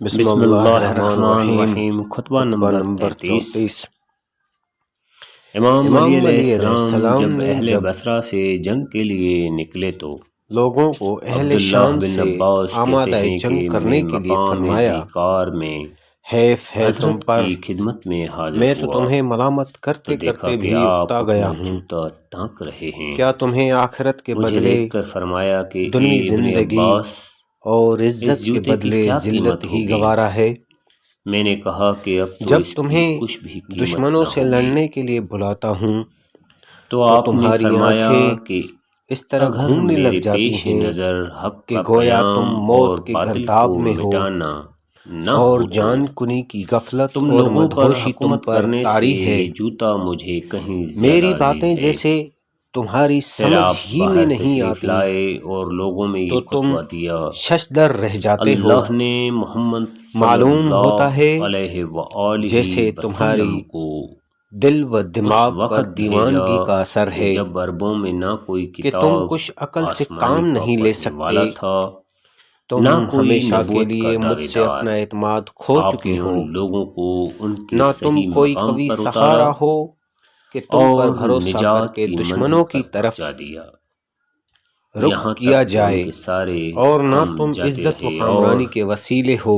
بسم بسم اللہ اللہ الرحمن الرحمن الرحیم۔ الرحیم۔ خطبہ خطبہ نمبر نمبر 34۔ امام علی امام علیہ علی علیہ السلام السلام جب نے اہل جب بصرہ سے جنگ کے لیے نکلے تو لوگوں کو اہل عبداللہ شام بن سے عباس کہتے آمادہ ہیں جنگ کہ کرنے میں کے لیے مقام فرمایا، ذکار میں حیف ہے تم حضرت پر، کی خدمت میں حاضر میں تو ہوا تمہیں ملامت تو کرتے دیکھا کرتے کہ بھی آپ اکتا گیا اپنا ہوں۔ جوتا ٹانک رہے ہیں۔ کیا تمہیں آخرت کے مجھے بدلے دیکھ کر فرمایا کہ اے دنوی ابن زندگی عباس، اور اس عزت کے جوتے کی بدلے کیا ذلت قیمت ہی ہوگی؟ گوارا ہے؟ میں نے کہا کہ اب تو جب اس کی تمہیں کچھ بھی قیمت دشمنوں نہ سے ہوگی۔ لڑنے کے لیے بلاتا ہوں تو تو آپ نے تمہاری فرمایا آنکھیں کہ اس طرح اگر گھومنے لگ میرے جاتی پیش ہیں نظر حق کہ کا گویا تم قیام اور موت کے باطل گھرداب کو میں ہو، مٹانا نہ اور ہو تو جان کنی کی غفلت تم اور لوگوں پر مدہوشی تم حکومت پر کرنے سے طاری ہے۔ یہ جوتا مجھے کہیں زیادہ میری عزیز باتیں ہے۔ جیسے تمہاری پھر سمجھ آپ ہی میں باہر نہیں تشریف آتی لائے اور لوگوں میں تو یہ تم خطبہ دیا، ششدر رہ جاتے ہو۔ اللہ نے محمد صلی معلوم ہوتا اللہ ہے علیہ جیسے وآلہ تمہاری وسلم کو دل و اس دماغ پر وقت بھیجا دیوانگی کا اثر کہ ہے جب عربوں میں نہ کوئی کہ تم کتاب کچھ عقل سے آسمانی کام نہیں لے پڑھنے سکتے۔ والا تھا، تم نہ کوئی ہمیشہ کے نبوت کا لیے مجھ دعوے سے دار۔ اپنا اعتماد کھو آپ چکے نے ہو، ان لوگوں کو ان کے نہ تم صحیح کوئی مقام قوی پر اتارا سہارا ہو کہ تم پر اور بھروسہ کر نجات کے کی دشمنوں منزل کی پر طرف پہنچا دیا، رخ یہاں کیا تک کہ ان جائے، کے سارے اور نہ غم تم جاتے عزت و رہے۔ اور کامرانی کے وسیلے ہو۔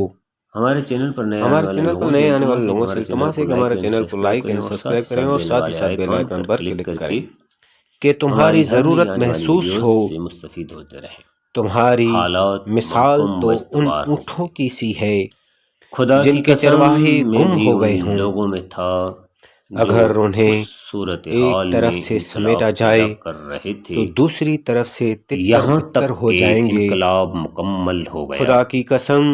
ہمارے چینل پر نئے آنے ہمارے والے چینل پر لوگوں سے نئے آنے والے التماس ہے کہ لوگوں سے ہمارے چینل التماس کو ہے کہ لائک ہمارے اینڈ چینل کو سبسکرائب لائک کریں اینڈ اور ساتھ ہی سبسکرائب کریں، ساتھ اور بیل ساتھ ہی والے ساتھ بیل آئیکن آئیکن پر پر کلک کلک کر کریں کے کہ تمہاری ہماری ہر نئی ضرورت آنے والی محسوس ویڈیوز ہو۔ سے مستفید ہوتے رہیں۔ تمہاری حالات مثال محکم و تو ان استوار ہو اونٹوں گئے۔ کی سی ہے خدا جن کی کے قسم چرواہے میں گم بھی ہو ان گئے ہوں۔ لوگوں میں تھا جو اگر اس انہیں ایک صورتحال طرف میں سے انقلاب سمیٹا پیدا جائے کر رہے تھے، تو دوسری طرف سے تتر یہاں بتر تک ہو کہ جائیں گے۔ انقلاب مکمل ہو گیا۔ خدا کی قسم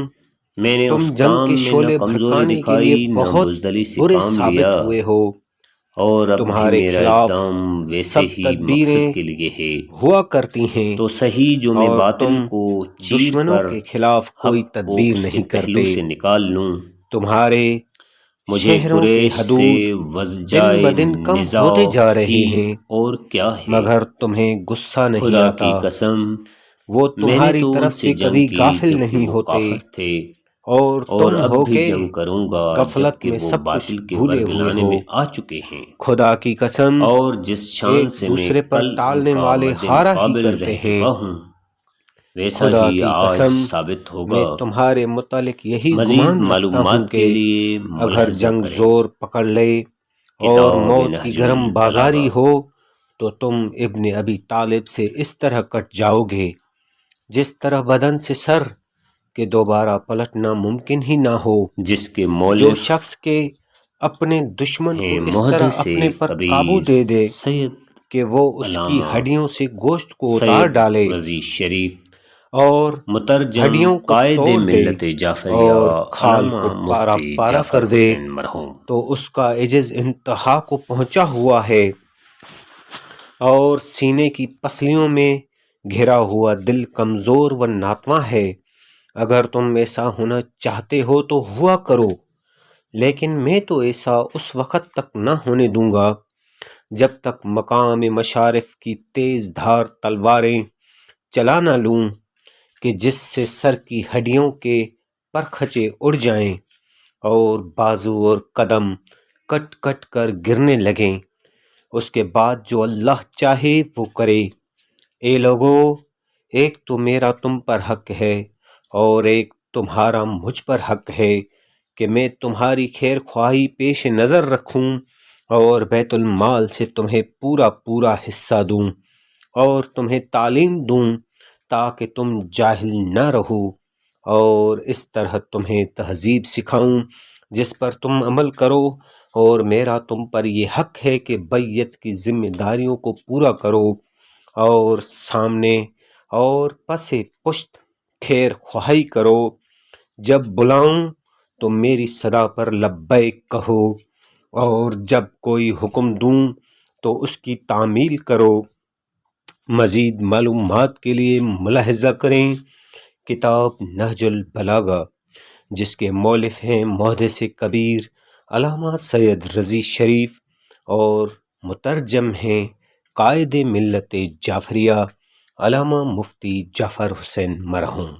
میں نے تم اس جنگ کے کام میں نہ شعلے کمزوری بھڑکانے کے لیے دکھائی نہ بہت بزدلی سے برے کام لیا، ثابت ہوئے ہو۔ اور اب بھی تمہارے میرا خلاف اقدام ویسے سب ہی تدبیریں مقصد کے لیے ہے۔ ہوا کرتی ہیں، تو صحیح جو میں اور باطل تم کو چیر دشمنوں کر کے خلاف کوئی حق کو تدبیر اس کے نہیں پہلو کرتے۔ سے نکال لوں۔ تمہارے مجھے شہروں کے قریش سے حدود دن وضجائے بدن کم نزاع ہوتے جا رہے فیل ہیں، اور کیا ہے۔ مگر تمہیں غصہ نہیں خدا آتا۔ کی قسم وہ میں نے تمہاری تو ان طرف سے سے جنگ کبھی کی غافل جبکہ نہیں وہ ہوتے، کافر تھے، اور اور تم اب ہو بھی کے جنگ کروں گا غفلت جبکہ میں وہ سب کچھ باطل کے بھولے ہوئے ورگلانے ہو۔ میں آ چکے ہیں۔ خدا کی قسم اور جس شان ایک سے میں دوسرے پر کل ان ٹالنے کا والے مد ہارا ہی مقابل کرتے رہ ہیں۔ چکا ہوں، ویسا خدا ہی کی آج قسم ثابت میں ہوگا۔ تمہارے متعلق یہی مزید گمان رکھتا ہوں معلومات کہ کے لیے اگر ملاحظہ جنگ کریں زور پکڑ لے اور کتاب موت کی نہج گرم بازاری البلاغہ۔ ہو تو تم ابن ابی طالب سے اس طرح کٹ جاؤ گے جس طرح بدن سے سر کہ دوبارہ پلٹنا ممکن ہی نہ ہو۔ جس کے جو مؤلف شخص کے اپنے دشمن کو ہیں اس طرح محدث اپنے پر قابو کبیر دے دے سید کہ وہ اس کی علامہ ہڈیوں سے گوشت کو اتار سید ڈالے رضی شریف، اور مترجم ہڈیوں کو قائد توڑ دے ملت جعفریہ اور کھال علامہ کو پارا مفتی پارا جعفر کر دے حسین مرحوم۔ تو اس کا عجز انتہا کو پہنچا ہوا ہے، اور سینے کی پسلیوں میں گھرا ہوا دل کمزور و ناتواں ہے۔ اگر تم ایسا ہونا چاہتے ہو تو ہوا کرو، لیکن میں تو ایسا اس وقت تک نہ ہونے دوں گا جب تک مقام مشارف کی تیز دھار تلواریں چلا نہ لوں کہ جس سے سر کی ہڈیوں کے پرکھچے اڑ جائیں اور بازو اور قدم کٹ کٹ کر گرنے لگیں۔ اس کے بعد جو اللہ چاہے وہ کرے۔ اے لوگو، ایک تو میرا تم پر حق ہے اور ایک تمہارا مجھ پر حق ہے کہ میں تمہاری خیر خواہی پیش نظر رکھوں اور بیت المال سے تمہیں پورا پورا حصہ دوں اور تمہیں تعلیم دوں تاکہ تم جاہل نہ رہو، اور اس طرح تمہیں تہذیب سکھاؤں جس پر تم عمل کرو، اور میرا تم پر یہ حق ہے کہ بیعت کی ذمہ داریوں کو پورا کرو اور سامنے اور پس پشت خیر خواہی کرو۔ جب بلاؤں تو میری صدا پر لبیک کہو، اور جب کوئی حکم دوں تو اس کی تعمیل کرو۔ مزید معلومات کے لیے ملاحظہ کریں کتاب نہج البلاغہ، جس کے مؤلف ہیں محدث کبیر علامہ سید رضی شریف، اور مترجم ہیں قائد ملت جعفریہ علامہ مفتی جعفر حسین مرحوم۔